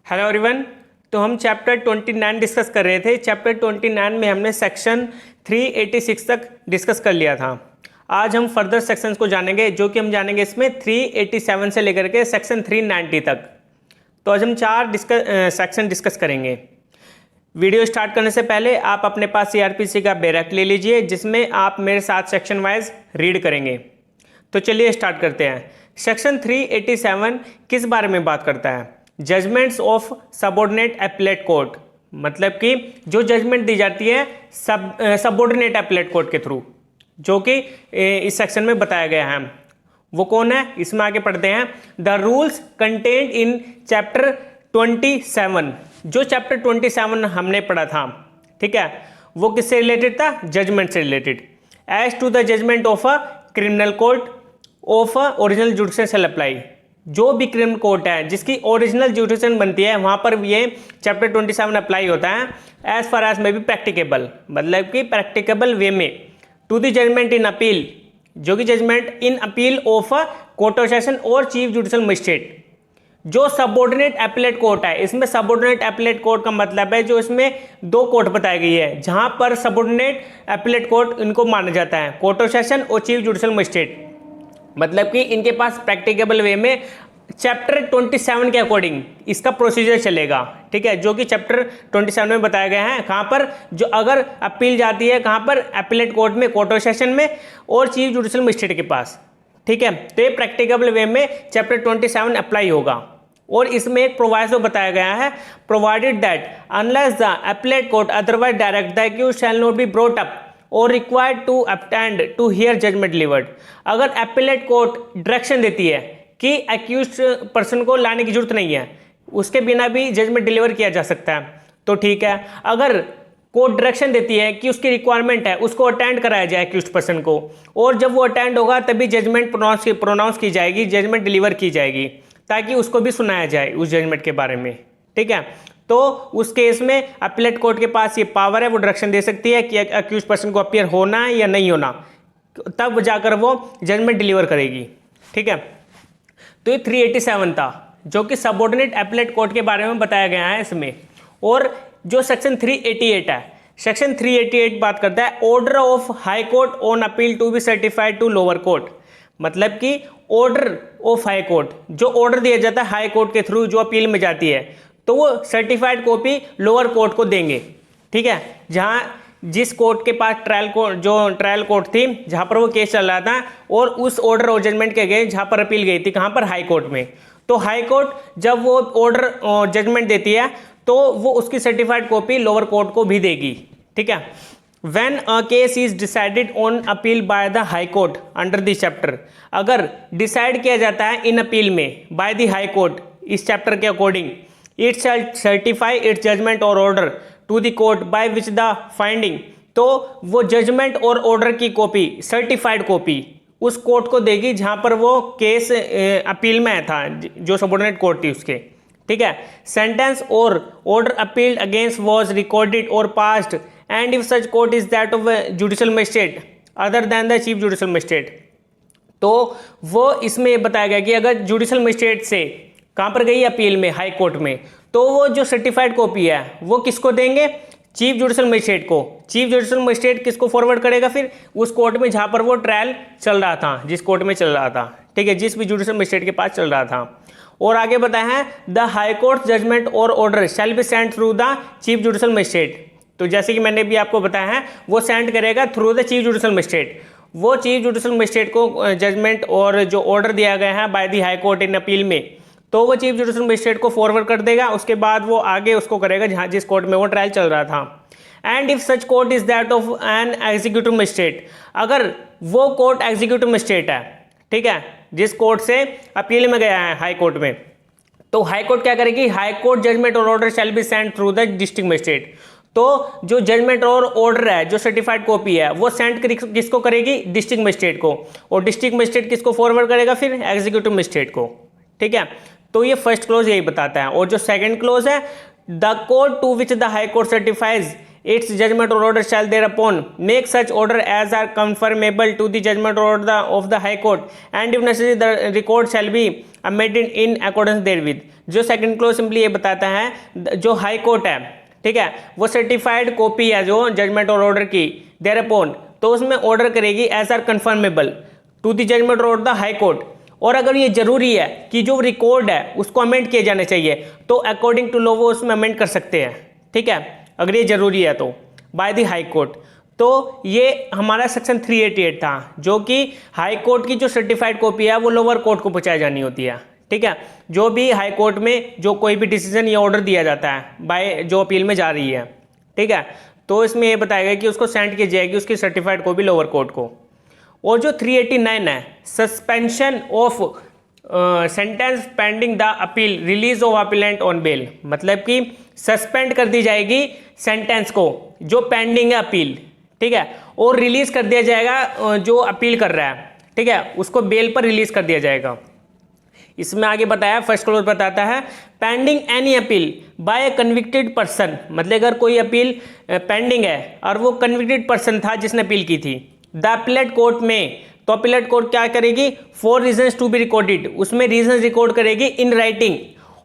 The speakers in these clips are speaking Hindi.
Hello everyone. तो हम चैप्टर 29 डिस्कस कर रहे थे। चैप्टर 29 में हमने सेक्शन 386 तक डिस्कस कर लिया था। आज हम फर्दर सेक्शंस को जानेंगे, जो कि हम जानेंगे इसमें 387 से लेकर के सेक्शन 390 तक। तो आज हम 4 सेक्शन डिस्कस करेंगे। वीडियो स्टार्ट करने से पहले आप अपने पास CRPC का बैरक ले लीजिए, जिसमें आप मेरे साथ सेक्शन वाइज रीड करेंगे। तो चलिए स्टार्ट करते हैं। सेक्शन 387 किस बारे में बात करता है? Judgements of subordinate appellate court, मतलब कि जो जजमेंट दी जाती है सबऑर्डिनेट एपेलेट कोर्ट के थ्रू, जो कि इस सेक्शन में बताया गया है। वो कौन है, इसमें आगे पढ़ते हैं। The rules contained in chapter 27, जो चैप्टर 27 हमने पढ़ा था, ठीक है, वो किससे रिलेटेड था? जजमेंट से related. As to the judgment of a criminal court of original jurisdiction shall apply. जो भी क्रिमिनल कोर्ट है जिसकी ओरिजिनल जुडिशन बनती है, वहां पर ये चैप्टर 27 अप्लाई होता है। As far as may be practicable, मतलब कि प्रैक्टिकेबल वे में। To the judgment in appeal, जो कि judgment in appeal of a court of session और चीफ जुडिशियल मजिस्ट्रेट। जो सबऑर्डिनेट एपेलेट कोर्ट है, इसमें सबऑर्डिनेट एपेलेट कोर्ट का मतलब है जो इसमें 2 कोर्ट बताई गई है, जहां पर सबऑर्डिनेट एपेलेट कोर्ट इनको माना जाता है, कोर्ट ऑफ सेशन और चीफ जुडिशियल मजिस्ट्रेट। मतलब कि इनके पास प्रैक्टिकेबल वे में चैप्टर 27 के अकॉर्डिंग इसका प्रोसीजर चलेगा, ठीक है, जो कि चैप्टर 27 में बताया गया है। कहां पर जो अगर अपील जाती है, कहां पर? एपेलेट कोर्ट में, कोर्ट ऑफ सेशन में और चीफ जुडिशियल मजिस्ट्रेट के पास, ठीक है। तो ये प्रैक्टिकेबल वे में चैप्टर 27 अप्लाई होगा। और इसमें एक प्रोवाइसो बताया गया है, provided that unless the appellate court otherwise direct the accused shall not be brought up or required to attend to hear judgement delivered. अगर एपेलेट कोर्ट डायरेक्शन देती है कि अक्यूज्ड पर्सन को लाने की जरूरत नहीं है, उसके बिना भी जजमेंट डिलीवर किया जा सकता है, तो ठीक है। अगर कोर्ट डायरेक्शन देती है कि उसकी रिक्वायरमेंट है उसको अटेंड कराया जाए अक्यूज्ड पर्सन को, और जब वो अटेंड होगा तभी जजमेंट प्रोनाउंस की जाएगी, जजमेंट डिलीवर की जाएगी, ताकि उसको भी सुनाया जाए उस जजमेंट के बारे में, ठीक है। तो उस केस में अपीलेट कोर्ट के पास ये पावर है, वो डायरेक्शन दे सकती है कि अक्यूज पर्सन को अपीयर होना है या नहीं होना, तब जाकर वो जजमेंट डिलीवर करेगी, ठीक है। तो ये 387 था, जो कि सबऑर्डिनेट अपीलेट कोर्ट के बारे में बताया गया है इसमें। और जो सेक्शन 388 है, सेक्शन 388 बात करता है order of high court on appeal to be certified to lower court. मतलब कि ऑर्डर ऑफ हाई कोर्ट, जो ऑर्डर दिया जाता है हाई कोर्ट के थ्रू, जो अपील में जाती है, तो वो सर्टिफाइड कॉपी लोअर कोर्ट को देंगे, ठीक है। जहां जिस कोर्ट के पास ट्रायल कोर्ट थी, जहां पर वो केस चल रहा था, और उस ऑर्डर और जजमेंट के गए जहां पर अपील गई थी, कहां पर? हाई कोर्ट में। तो हाई कोर्ट जब वो ऑर्डर और जजमेंट देती है, तो वो उसकी सर्टिफाइड कॉपी लोअर कोर्ट को भी देगी, ठीक है। When a case is decided on appeal by the high court under this chapter, अगर डिसाइड किया जाता है इन अपील में by the high court इस चैप्टर के according, it shall certify its judgment or order to the court by which the finding, तो वो जजमेंट और ऑर्डर की कॉपी, सर्टिफाइड कॉपी उस कोर्ट को देगी जहां पर वो केस अपील में था, जो सबऑर्डिनेट कोर्ट थी उसके, ठीक है। Sentence or order appealed against was recorded or passed and if such court is that of judicial magistrate other than the chief judicial magistrate, तो वो इसमें बताया गया कि अगर जुडिशियल मजिस्ट्रेट से कहां पर गई अपील में, हाई कोर्ट में, तो वो जो सर्टिफाइड कॉपी है वो किसको देंगे? चीफ जुडिशियल मजिस्ट्रेट को। चीफ जुडिशियल मजिस्ट्रेट किसको फॉरवर्ड करेगा? फिर उस कोर्ट में जहां पर वो ट्रायल चल रहा था, जिस कोर्ट में चल रहा था, ठीक है, जिस भी जुडिशियल मजिस्ट्रेट के पास चल रहा था। और आगे बताया है द हाई कोर्ट जजमेंट और order shall be send through the chief judicial magistrate. तो जैसे कि मैंने भी आपको बताया है, वो सेंड करेगा through the chief judicial magistrate. वो चीफ जुडिशियल मजिस्ट्रेट को जजमेंट और जो ऑर्डर दिया गया है bye the high court in appeal में, तो वो चीफ जुडिशियल मजिस्ट्रेट को फॉरवर्ड कर देगा। उसके बाद वो आगे उसको करेगा जहाँ जिस कोर्ट में वो ट्रायल चल रहा था। And if such court is that of an executive magistrate, अगर वो कोर्ट एग्जीक्यूटिव मजिस्ट्रेट है, ठीक है, जिस कोर्ट से अपील में गया है हाई कोर्ट में, तो हाई कोर्ट क्या करेगी? हाई कोर्ट जजमेंट और order shall be send through the district magistrate. तो जो जजमेंट और ऑर्डर है, जो सर्टिफाइड कॉपी है, वो सेंड किसको करेगी? डिस्ट्रिक्ट मजिस्ट्रेट को। और डिस्ट्रिक्ट मजिस्ट्रेट किसको फॉरवर्ड करेगा? फिर एग्जीक्यूटिव मजिस्ट्रेट को, ठीक है। तो ये फर्स्ट क्लोज यही बताता है। और जो सेकंड क्लोज है, the court to which the high court certifies its judgment or order shall thereupon make such order as are conformable to the judgment or order of the High Court, and if necessary the record shall be amended in accordance therewith। जो सेकंड क्लोज सिंपली ये बताता है जो हाई कोर्ट है, ठीक है, वो सर्टिफाइड कॉपी है जो जजमेंट और ऑर्डर की thereupon, तो उसमें ऑर्डर करेगी as are conformable to the judgment और द हाई कोर्ट। और अगर ये जरूरी है कि जो रिकॉर्ड है उसको अमेंड किए जाने चाहिए तो अकॉर्डिंग टू लॉ वो उसमें अमेंड कर सकते हैं, ठीक है, अगर ये जरूरी है तो बाय द हाई कोर्ट। तो ये हमारा सेक्शन 388 था, जो कि हाई कोर्ट की जो सर्टिफाइड कॉपी है वो लोअर कोर्ट को पहुंचाई जानी होती है, ठीक है। जो भी हाई कोर्ट में जो कोई भी डिसीजन या ऑर्डर दिया जाता है बाय जो अपील में जा रही है, ठीक है, तो इसमें ये बताया गया कि उसको सेंड की जाएगी उसकी सर्टिफाइड कॉपी लोअर कोर्ट को। और जो 389 है, suspension of sentence pending the appeal release of appellant on bail, मतलब कि सस्पेंड कर दी जाएगी सेंटेंस को जो पेंडिंग है अपील, ठीक है, और रिलीज कर दिया जाएगा जो अपील कर रहा है, ठीक है, उसको बेल पर रिलीज कर दिया जाएगा। इसमें आगे बताया, फर्स्ट क्लोज बताता है पेंडिंग एनी अपील बाय ए कन्विक्टेड पर्सन, मतलब अगर कोई अपील पेंडिंग है और वो कन्विक्टेड पर्सन था जिसने अपील की थी, द अपीलेट कोर्ट में, तो अपीलेट कोर्ट क्या करेगी, 4 रीजंस टू बी रिकॉर्डेड, उसमें रीजंस रिकॉर्ड करेगी इन राइटिंग,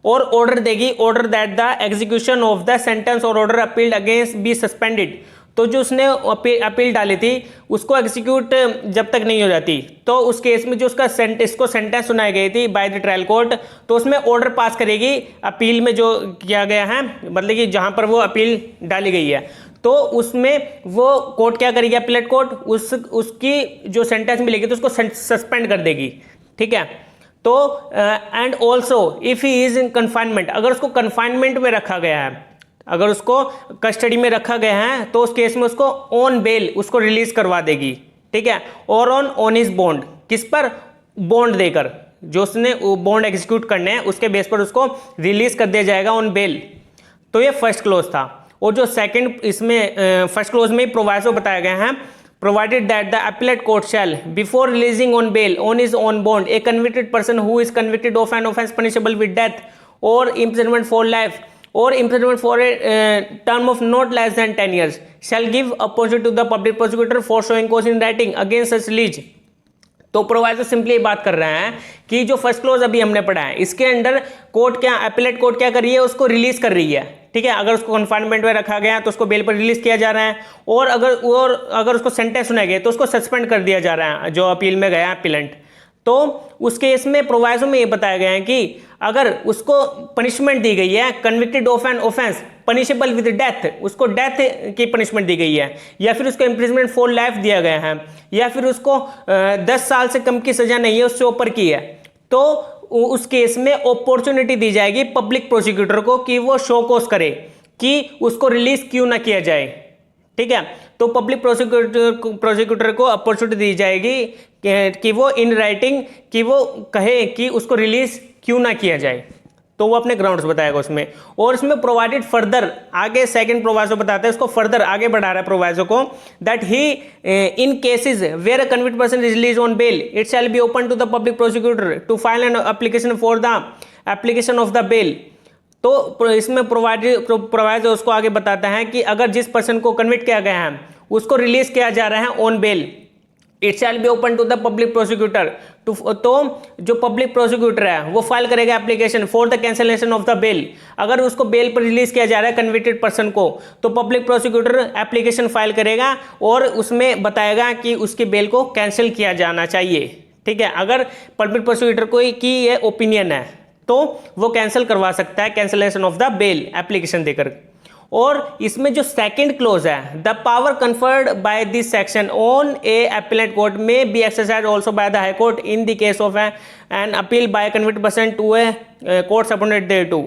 और ऑर्डर देगी, order that the execution of the sentence or order appealed against be suspended. तो जो उसने अपील डाली थी उसको एग्जीक्यूट जब तक नहीं हो जाती, तो उस केस में जो उसका इसको सेंटेंस सुनाई गई थी बाय द ट्रायल कोर्ट, तो उसमें ऑर्डर पास करेगी अपील में जो किया गया है, मतलब कि जहां पर वो अपील डाली गई है, तो उसमें वो कोर्ट क्या करेगी, अपीलेट कोर्ट उसकी जो सेंटेंस मिलेगी तो उसको सस्पेंड कर देगी, ठीक है। तो and also if he is in confinement, अगर उसको कन्फाइनमेंट में रखा गया है, अगर उसको कस्टडी में रखा गया है, तो उस केस में उसको ऑन बेल उसको रिलीज करवा देगी, ठीक है, और ऑन हिज बॉन्ड, किस पर, बॉन्ड देकर, जो उसने बॉन्ड एग्जीक्यूट करने हैं उसके बेस पर उसको रिलीज कर दिया जाएगा ऑन बेल। तो ये फर्स्ट क्लोज था। और जो सेकंड इसमें फर्स्ट क्लोज में प्रोवाइसो बताया गया है, provided that the appellate court shall, before releasing on bail on his own bond, a convicted person who is convicted of an offence punishable with death or imprisonment for life or imprisonment for a term of not less than 10 years shall give opportunity to the public prosecutor for showing cause in writing against such release। तो प्रोवाइजर सिंपली बात कर रहे हैं कि जो फर्स्ट क्लोज अभी हमने पढ़ा है इसके अंडर कोर्ट क्या, अपीलेट कोर्ट क्या कर रही है, उसको रिलीज कर रही है, ठीक है, अगर उसको कन्फाइनमेंट में रखा गया तो उसको बेल पर रिलीज किया जा रहा है, और अगर उसको सेंटेंस सुनाया गया तो उसको सस्पेंड कर दिया जा रहा है जो अपील में गया अपीलेंट। तो उस केस में प्रोवाइजो में ये बताया गया है कि अगर उसको पनिशमेंट दी गई है, convicted of an offence punishable with death, उसको डेथ की पनिशमेंट दी गई है, या फिर उसको इम्प्रिजनमेंट फॉर लाइफ दिया गया है, या फिर उसको 10 साल से कम की सजा नहीं है, उससे ऊपर की है, तो उस केस में अपॉर्चुनिटी दी जाएगी पब्लिक प्रोसिक्यूटर को कि वो शो कॉज करे कि उसको रिलीज क्यों ना किया जाए, ठीक है। तो पब्लिक प्रोसिक्यूटर को अपॉर्चुनिटी दी जाएगी कि वो इन राइटिंग कि वो कहे कि उसको रिलीज क्यों ना किया जाए, तो वो अपने ग्राउंड्स बताएगा उसमें। और इसमें प्रोवाइडेड फर्दर, आगे सेकंड प्रोवाइजो बताता है, इसको फर्दर आगे बढ़ा रहा है प्रोवाइजो को, that he in cases where a convicted person is release on bail it shall be open to the public prosecutor to file an application for the application of the bail. तो इसमें प्रोवाइजो उसको आगे बताता है कि अगर जिस पर्सन को कन्विक्ट किया गया है उसको रिलीज किया जा रहा है on bail, it shall be open to the public prosecutor, तो जो पब्लिक प्रोसिक्यूटर है वो फाइल करेगा application for the cancellation of the bail. अगर उसको बेल पर रिलीज किया जा रहा है कन्विक्टेड पर्सन को, तो पब्लिक प्रोसिक्यूटर एप्लीकेशन फाइल करेगा और उसमें बताएगा कि उसकी बेल को कैंसिल किया जाना चाहिए, ठीक है। अगर पब्लिक प्रोसिक्यूटर को की ये ओपिनियन है तो वो कैंसिल करवा सकता है cancellation of the bail application देकर। और इसमें जो सेकंड क्लोज है, the power conferred by this section on a appellate court may be exercise also by the high court in the case of an appeal by convicted person to a court subordinate thereto.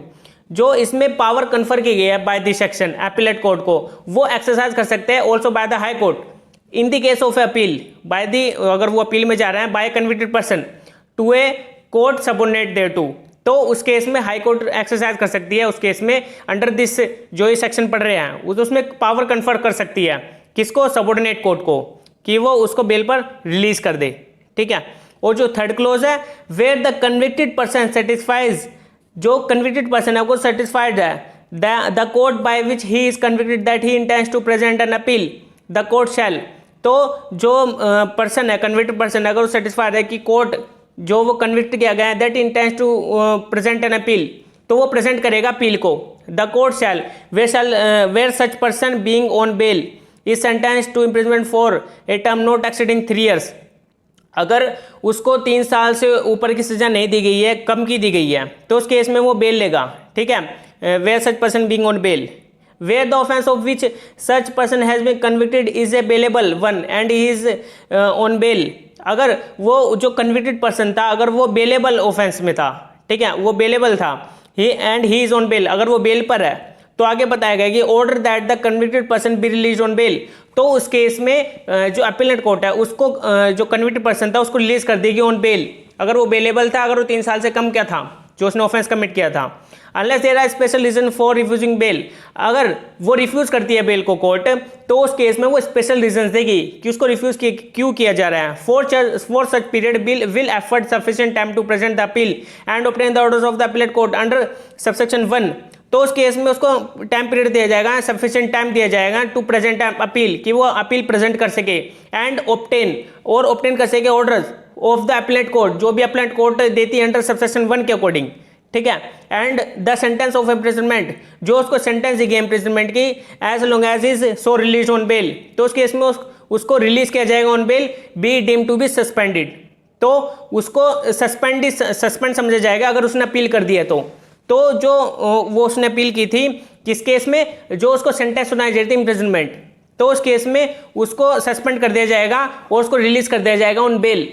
जो इसमें पावर कन्फर की गई है by this section appellate court को, वो एक्सरसाइज कर सकते हैं also by the high court in the case of appeal by the, अगर वो अपील में जा रहे हैं by convicted person to a court subordinate thereto, तो उस केस में हाई कोर्ट एक्सरसाइज कर सकती है, उस केस में अंडर दिस जो ये सेक्शन पढ़ रहे हैं उसमें पावर कन्फर कर सकती है किसको, सबऑर्डिनेट कोर्ट को, कि वो उसको बेल पर रिलीज कर दे, ठीक है। और जो थर्ड क्लोज है, where the convicted person satisfies, जो कन्विक्टेड पर्सन है वो सेटिस्फाइड है the court by which he is convicted that he intends to present an appeal the court shall. तो जो पर्सन है, कन्विक्टेड पर्सन, अगर वो सेटिस्फाइड है कि कोर्ट जो वो कन्विक्ट किया गया है that intends to present an appeal, तो वो प्रेजेंट करेगा अपील को। The court shall where such person being on bail is sentenced to imprisonment for a term not exceeding 3 years। अगर उसको 3 साल से ऊपर की सजा नहीं दी गई है, कम की दी गई है, तो उस केस में वो बेल लेगा। ठीक है, where such person being on bail, where the offence of which such person has been convicted is a bailable one and he is on bail. अगर वो जो कन्विक्टेड पर्सन था, अगर वो बेलेबल ऑफेंस में था, ठीक है, वो बेलेबल था, ही इज ऑन बेल, अगर वो बेल पर है, तो आगे बताया गया कि order that the convicted person be release on bail. तो उस केस में जो अपीलेट कोर्ट है उसको जो कन्विक्टेड पर्सन था उसको रिलीज कर देगी ऑन बेल, अगर वो बेलेबल था, अगर वो 3 साल से कम क्या था जो उसने ऑफेंस कमिट किया था। Unless there are special reason for refusing bail, अगर वो रिफ्यूज करती है बेल को कोर्ट, तो उस केस में वो स्पेशल रीजन देगी कि उसको रिफ्यूज क्यों किया जा रहा है। For such period bill will afford sufficient time to present the appeal and obtain the orders of the appellate court under subsection 1। तो उस केस में उसको टाइम पीरियड दिया जाएगा, सफिशिएंट टाइम दिया जाएगा टू प्रेजेंट अपील, कि वो अपील प्रेजेंट कर सके एंड ऑब्टेन कर सके orders of the appellate court, जो भी अपीलेट कोर्ट देती है अंडर सबसेक्शन 1 के अकॉर्डिंग। ठीक है, and the sentence of imprisonment, जो उसको सेंटेंस दी गई इम्प्रिजनमेंट की, as long as is so release on bail, तो उस केस में उसको रिलीज किया जाएगा on bail, be deem to be suspended, तो उसको सस्पेंड समझा जाएगा अगर उसने अपील कर दिया तो जो वो उसने अपील की थी किस केस में, जो उसको सेंटेंस सुनाई जाती थी इम्प्रिजनमेंट, तो उस केस में उसको सस्पेंड कर दिया जाएगा और उसको रिलीज कर दिया जाएगा ऑन बेल।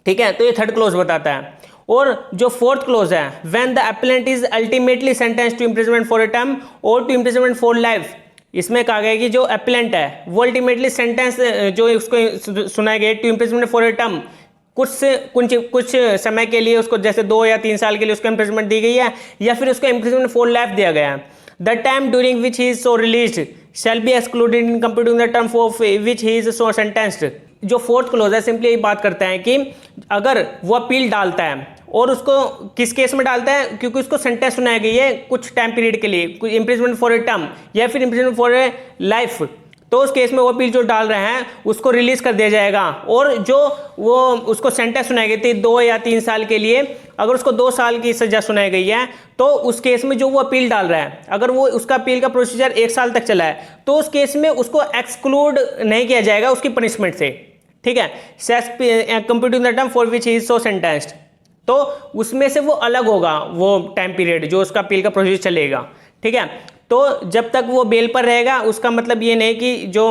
ठीक है, तो ये 3rd क्लोज बताता है। और जो 4th क्लोज है, when the appellant is ultimately sentenced to imprisonment for a term और टू इम्प्रिजनमेंट फॉर लाइफ, इसमें कहा गया कि जो अपीलेंट है वो अल्टीमेटली सेंटेंस जो उसको सुनाई गई to imprisonment for a term, कुछ समय के लिए उसको जैसे 2 या 3 साल के लिए उसको इम्प्रिजनमेंट दी गई है, या फिर उसको इम्प्रिजनमेंट फॉर लाइफ दिया गया है। The time during which he is so released shall be excluded in computing the term for which he is so sentenced. जो 4th क्लोज है सिंपली यही बात करता है कि अगर वो अपील डालता है और उसको किस केस में डालता है, क्योंकि उसको सेंटेंस सुनाई गई है कुछ टाइम पीरियड के लिए, कुछ इम्प्रिजनमेंट फॉर ए टर्म या फिर इम्प्रिजनमेंट फॉर ए लाइफ, तो उस केस में वो अपील जो डाल रहे हैं उसको रिलीज कर दिया जाएगा। और जो वो उसको सेंटेंस सुनाई गई थी 2 या 3 साल के लिए, अगर उसको 2 साल की सजा सुनाई गई है, तो उस केस में जो वो अपील डाल रहा है, अगर वो उसका अपील का प्रोसीजर 1 साल तक चला है, तो उस केस में उसको एक्सक्लूड नहीं किया जाएगा उसकी पनिशमेंट से। ठीक है, computing the term for which he is so sentenced, तो उसमें से वो अलग होगा वो टाइम पीरियड जो उसका अपील का प्रोसीजर चलेगा। ठीक है, तो जब तक वो बेल पर रहेगा उसका मतलब ये नहीं कि जो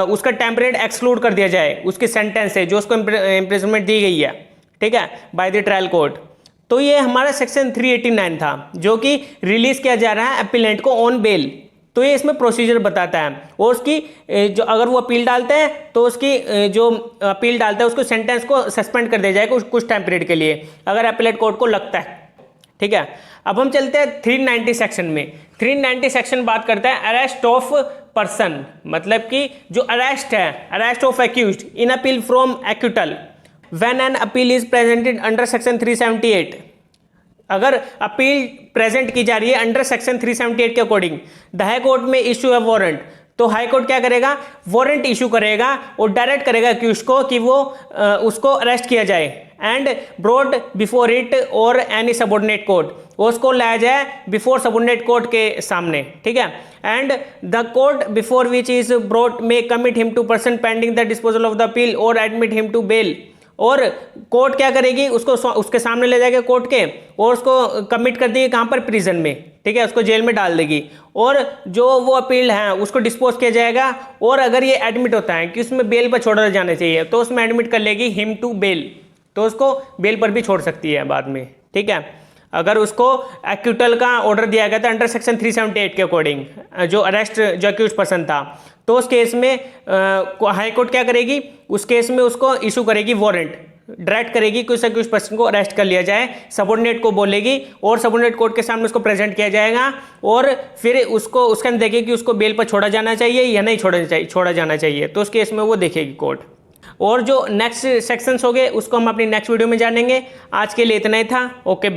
उसका टाइम पीरियड एक्सक्लूड कर दिया जाए उसकी सेंटेंस से जो उसको इम्प्रिजनमेंट दी गई है, ठीक है, बाय द ट्रायल कोर्ट। तो ये हमारा सेक्शन 389 था जो कि रिलीज किया जा रहा है अपीलेंट को ऑन बेल। तो ये इसमें प्रोसीजर बताता है, और उसकी जो अगर वो अपील डालते हैं तो उसकी जो अपील डालता है उसको सेंटेंस को सस्पेंड कर दिया जाएगा कुछ टाइम पीरियड के लिए अगर अपीलेट कोर्ट को लगता है। ठीक है, अब हम चलते हैं 390 सेक्शन में। 390 सेक्शन बात करता है अरेस्ट ऑफ पर्सन, मतलब कि जो अरेस्ट है, arrest of accused in appeal from acquittal when an appeal is presented under section 378। अगर अपील प्रेजेंट की जा रही है अंडर सेक्शन 378 के अकॉर्डिंग, द हाई कोर्ट में इश्यू है वारंट, तो हाई कोर्ट क्या करेगा, वारंट इशू करेगा और डायरेक्ट करेगा अक्यूज को कि वो उसको अरेस्ट किया जाए एंड ब्रॉड बिफोर इट और एनी सबऑर्डिनेट कोर्ट, उसको लाया जाए बिफोर सबऑर्डिनेट कोर्ट के सामने। ठीक है, and the court before which is broad may commit him to person pending the disposal of the appeal और एडमिट हिम टू बेल। और कोर्ट क्या करेगी, उसको उसके सामने ले जाएगा कोर्ट के और उसको कमिट कर देगी कहाँ पर, प्रिजन में। ठीक है, उसको जेल में डाल देगी और जो वो अपील है उसको डिस्पोज किया जाएगा। और अगर ये एडमिट होता है कि उसमें बेल पर छोड़ा जाना चाहिए तो उसमें एडमिट कर लेगी हिम टू बेल, तो उसको बेल पर भी छोड़ सकती है बाद में। ठीक है, अगर उसको एक्यूटल का ऑर्डर दिया गया था अंडर सेक्शन 378 के अकॉर्डिंग जो अरेस्ट जो अक्यूज पर्सन था, तो उस केस में हाई कोर्ट क्या करेगी, उस केस में उसको इशू करेगी वारंट, डायरेक्ट करेगी कि उस अक्यूज पर्सन को अरेस्ट कर लिया जाए, सबऑर्डिनेट को बोलेगी और सबऑर्डिनेट कोर्ट के सामने उसको प्रेजेंट किया जाएगा और फिर उसको उसके अंदर देखेगी कि उसको बेल पर छोड़ा जाना चाहिए या नहीं छोड़ा जाना चाहिए, तो उस केस में वो देखेगी कोर्ट। और जो नेक्स्ट सेक्शंस हो गए उसको हम अपनी नेक्स्ट वीडियो में जानेंगे। आज के लिए इतना ही था, ओके।